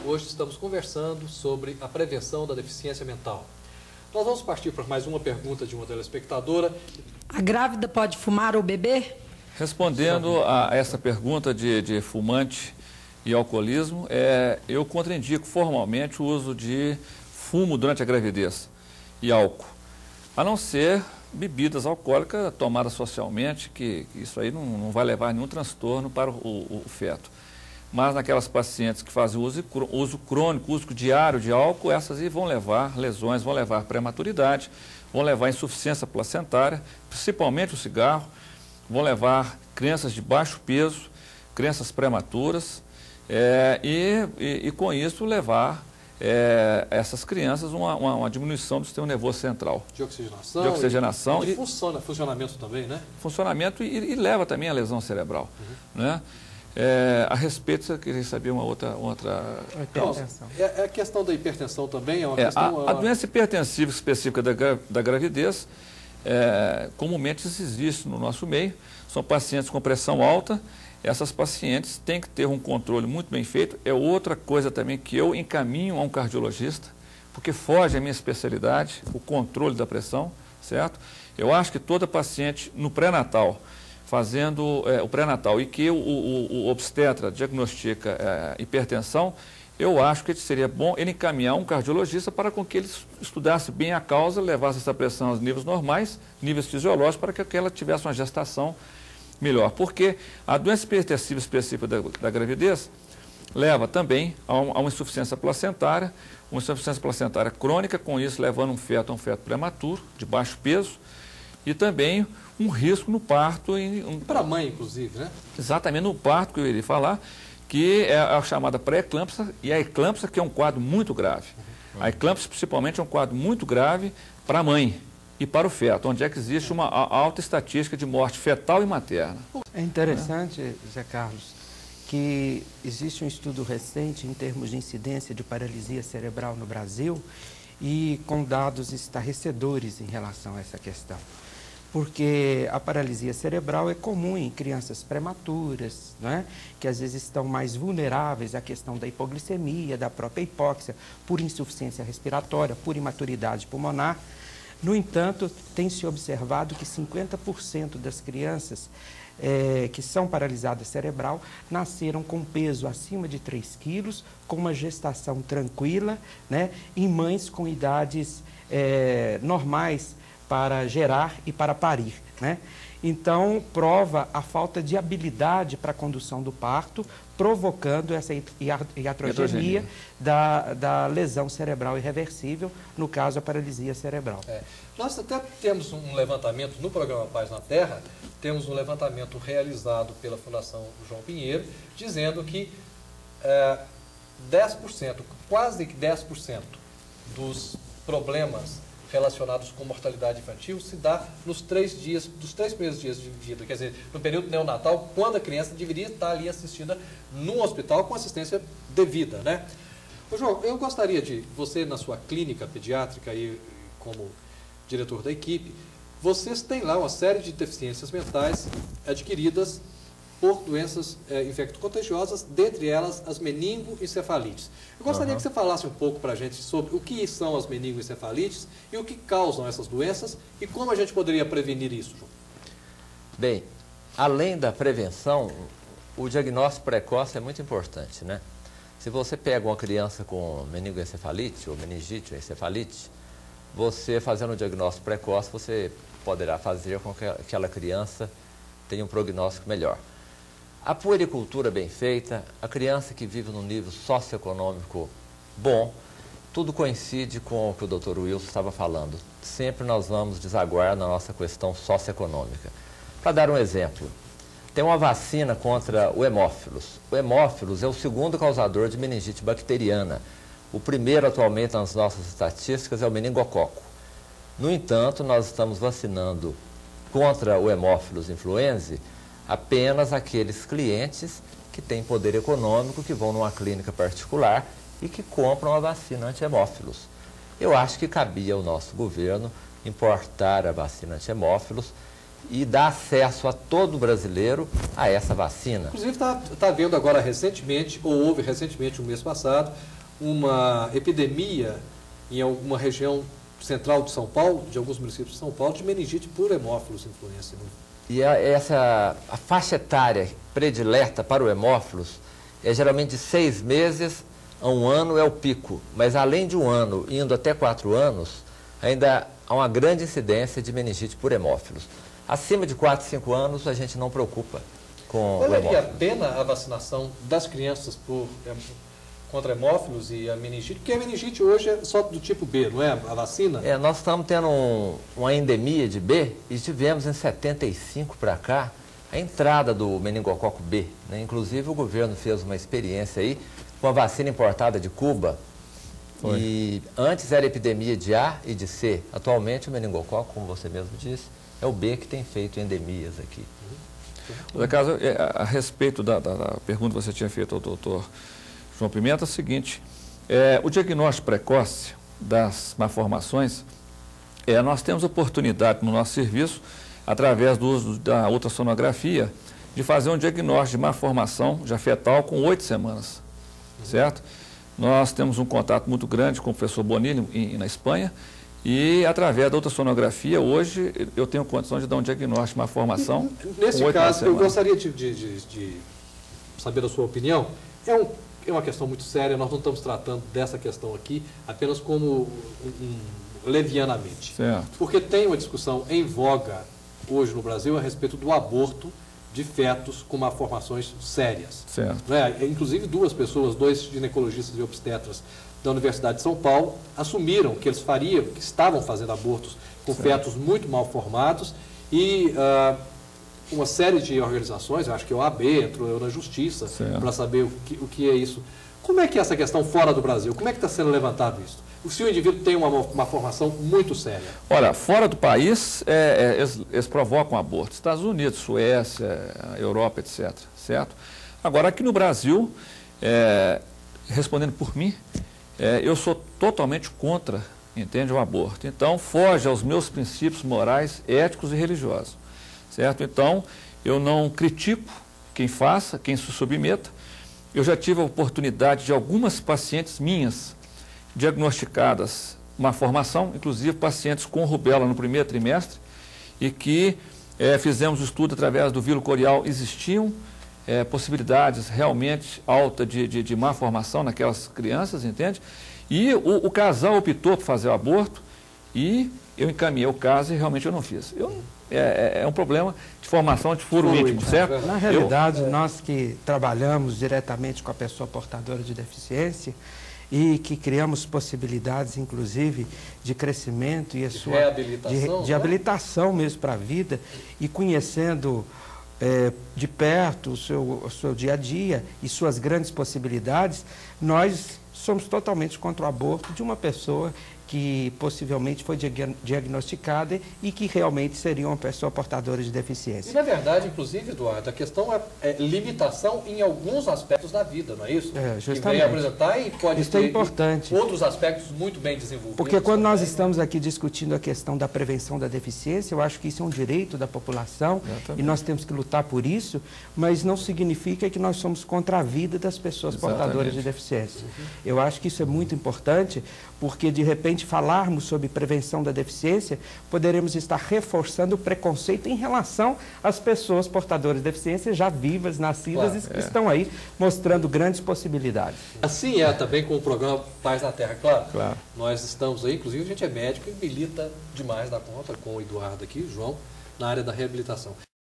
Hoje estamos conversando sobre a prevenção da deficiência mental. Nós vamos partir para mais uma pergunta de uma telespectadora. A grávida pode fumar ou beber? Respondendo a essa pergunta de fumante e alcoolismo, eu contraindico formalmente o uso de fumo durante a gravidez e álcool, a não ser bebidas alcoólicas tomadas socialmente, que isso aí não vai levar a nenhum transtorno para o feto. Mas naquelas pacientes que fazem uso crônico, uso diário de álcool, essas aí vão levar lesões, vão levar prematuridade, vão levar insuficiência placentária, principalmente o cigarro, vão levar crianças de baixo peso, crianças prematuras, e com isso levar essas crianças uma diminuição do sistema nervoso central. De oxigenação. De oxigenação. E funcionamento também, né? Funcionamento e leva também à lesão cerebral. Né? A respeito, você queria saber uma outra... Hipertensão. A questão da hipertensão também é uma questão... A doença hipertensiva específica da gravidez, comumente existe no nosso meio, são pacientes com pressão alta. Essas pacientes têm que ter um controle muito bem feito. É outra coisa também que eu encaminho a um cardiologista, porque foge à minha especialidade, o controle da pressão, certo? Eu acho que toda paciente no pré-natal, fazendo o pré-natal e que o obstetra diagnostica hipertensão, eu acho que seria bom ele encaminhar um cardiologista para com que ele estudasse bem a causa, levasse essa pressão aos níveis normais, níveis fisiológicos, para que ela tivesse uma gestação melhor. Porque a doença hipertensiva específica da gravidez leva também a uma insuficiência placentária crônica, com isso levando um feto a um feto prematuro, de baixo peso, e também um risco no parto. Para a mãe, inclusive, né? Exatamente, no parto que eu iria falar, que é a chamada pré-eclâmpsia, e a eclâmpsia que é um quadro muito grave. A eclâmpsia, principalmente, é um quadro muito grave para a mãe e para o feto, onde é que existe uma alta estatística de morte fetal e materna. É interessante, Zé Carlos, que existe um estudo recente em termos de incidência de paralisia cerebral no Brasil e com dados estarrecedores em relação a essa questão. Porque a paralisia cerebral é comum em crianças prematuras, né? Que às vezes estão mais vulneráveis à questão da hipoglicemia, da própria hipóxia, por insuficiência respiratória, por imaturidade pulmonar. No entanto, tem-se observado que 50% das crianças que são paralisadas cerebral nasceram com peso acima de 3 quilos, com uma gestação tranquila, né? Em mães com idades normais para gerar e para parir, né? Então, prova a falta de habilidade para a condução do parto, provocando essa iatrogenia da lesão cerebral irreversível, no caso, a paralisia cerebral. Nós até temos um levantamento no programa Paz na Terra, temos um levantamento realizado pela Fundação João Pinheiro, dizendo que 10%, quase que 10% dos problemas relacionados com mortalidade infantil se dá dos 3 primeiros dias de vida, quer dizer, no período neonatal, quando a criança deveria estar ali assistida num hospital com assistência devida, né? Ô, João, eu gostaria de, você na sua clínica pediátrica e como diretor da equipe, vocês têm lá uma série de deficiências mentais adquiridas por doenças infecto-contagiosas, dentre elas as meningoencefalites. Eu gostaria que você falasse um pouco para a gente sobre o que são as meningoencefalites e o que causam essas doenças e como a gente poderia prevenir isso, João. Bem, além da prevenção, o diagnóstico precoce é muito importante, né? Se você pega uma criança com meningoencefalite, ou meningite, ou encefalite, você fazendo o diagnóstico precoce, você poderá fazer com que aquela criança tenha um prognóstico melhor. A puericultura bem feita, a criança que vive num nível socioeconômico bom, tudo coincide com o que o Dr. Wilson estava falando. Sempre nós vamos desaguar na nossa questão socioeconômica. Para dar um exemplo, tem uma vacina contra o hemófilos. O hemófilos é o segundo causador de meningite bacteriana. O primeiro atualmente nas nossas estatísticas é o meningococo. No entanto, nós estamos vacinando contra o hemófilos influenzae apenas aqueles clientes que têm poder econômico, que vão numa clínica particular e que compram a vacina anti-hemófilos. Eu acho que cabia ao nosso governo importar a vacina anti-hemófilos e dar acesso a todo brasileiro a essa vacina. Inclusive está havendo agora recentemente, ou houve recentemente no mês passado, uma epidemia em alguma região central de São Paulo, de alguns municípios de São Paulo, de meningite por hemófilos influenza. E a faixa etária predileta para o hemófilos é geralmente de 6 meses a 1 ano é o pico, mas além de 1 ano, indo até 4 anos, ainda há uma grande incidência de meningite por hemófilos. Acima de 4, 5 anos, a gente não preocupa com o hemófilos. Valeria a pena a vacinação das crianças contra hemófilos e a meningite? Porque a meningite hoje é só do tipo B, não é a vacina? Nós estamos tendo uma endemia de B e tivemos em 75 para cá a entrada do meningococo B, né? Inclusive o governo fez uma experiência aí com a vacina importada de Cuba. Foi. E antes era epidemia de A e de C. Atualmente o meningococo, como você mesmo disse, é o B que tem feito endemias aqui. Por acaso, a respeito da pergunta que você tinha feito ao doutor João Pimenta, é o seguinte, o diagnóstico precoce das malformações, nós temos oportunidade no nosso serviço, através do uso da ultrassonografia, de fazer um diagnóstico de malformação já fetal com 8 semanas, certo? Nós temos um contato muito grande com o professor Bonini na Espanha, e através da ultrassonografia, hoje, eu tenho condição de dar um diagnóstico de malformação. Nesse caso, eu gostaria de saber a sua opinião. É uma questão muito séria, nós não estamos tratando dessa questão aqui apenas como levianamente. Certo. Porque tem uma discussão em voga hoje no Brasil a respeito do aborto de fetos com malformações sérias. Certo. Inclusive 2 pessoas, 2 ginecologistas e obstetras da Universidade de São Paulo, assumiram que eles que estavam fazendo abortos com fetos muito mal formados e uma série de organizações, eu acho que o AB entrou na justiça para saber o que é isso. Como é que é essa questão fora do Brasil? Como é que está sendo levantado isso? Se o indivíduo tem uma formação muito séria. Olha, fora do país, eles provocam aborto. Estados Unidos, Suécia, Europa, etc. Certo? Agora, aqui no Brasil, respondendo por mim, eu sou totalmente contra, entende, o aborto. Então, foge aos meus princípios morais, éticos e religiosos. Certo? Então, eu não critico quem faça, quem se submeta. Eu já tive a oportunidade de algumas pacientes minhas diagnosticadas uma formação, inclusive pacientes com rubéola no primeiro trimestre, e que fizemos o estudo através do vírus corial, existiam possibilidades realmente altas de má formação naquelas crianças, entende? E o casal optou por fazer o aborto e eu encaminhei o caso e realmente eu não fiz. É um problema de formação de furo íntimo, certo? Na realidade, nós que trabalhamos diretamente com a pessoa portadora de deficiência e que criamos possibilidades, inclusive, de crescimento e de habilitação mesmo para a vida, e conhecendo de perto o seu dia a dia e suas grandes possibilidades, nós somos totalmente contra o aborto de uma pessoa que possivelmente foi diagnosticada e que realmente seria uma pessoa portadora de deficiência. E na verdade, inclusive, Eduardo, a questão é limitação em alguns aspectos da vida, não é isso? Justamente. Que vem apresentar e pode isso ter é importante. Outros aspectos muito bem desenvolvidos. Porque quando nós estamos aqui discutindo a questão da prevenção da deficiência, eu acho que isso é um direito da população e nós temos que lutar por isso, mas não significa que nós somos contra a vida das pessoas portadoras de deficiência. Eu acho que isso é muito importante, porque de repente falarmos sobre prevenção da deficiência, poderemos estar reforçando o preconceito em relação às pessoas portadoras de deficiência já vivas, nascidas, e que estão aí mostrando grandes possibilidades. Assim é também com o programa Paz na Terra, claro. Nós estamos aí, inclusive a gente é médico e milita demais da conta com o Eduardo aqui, João, na área da reabilitação.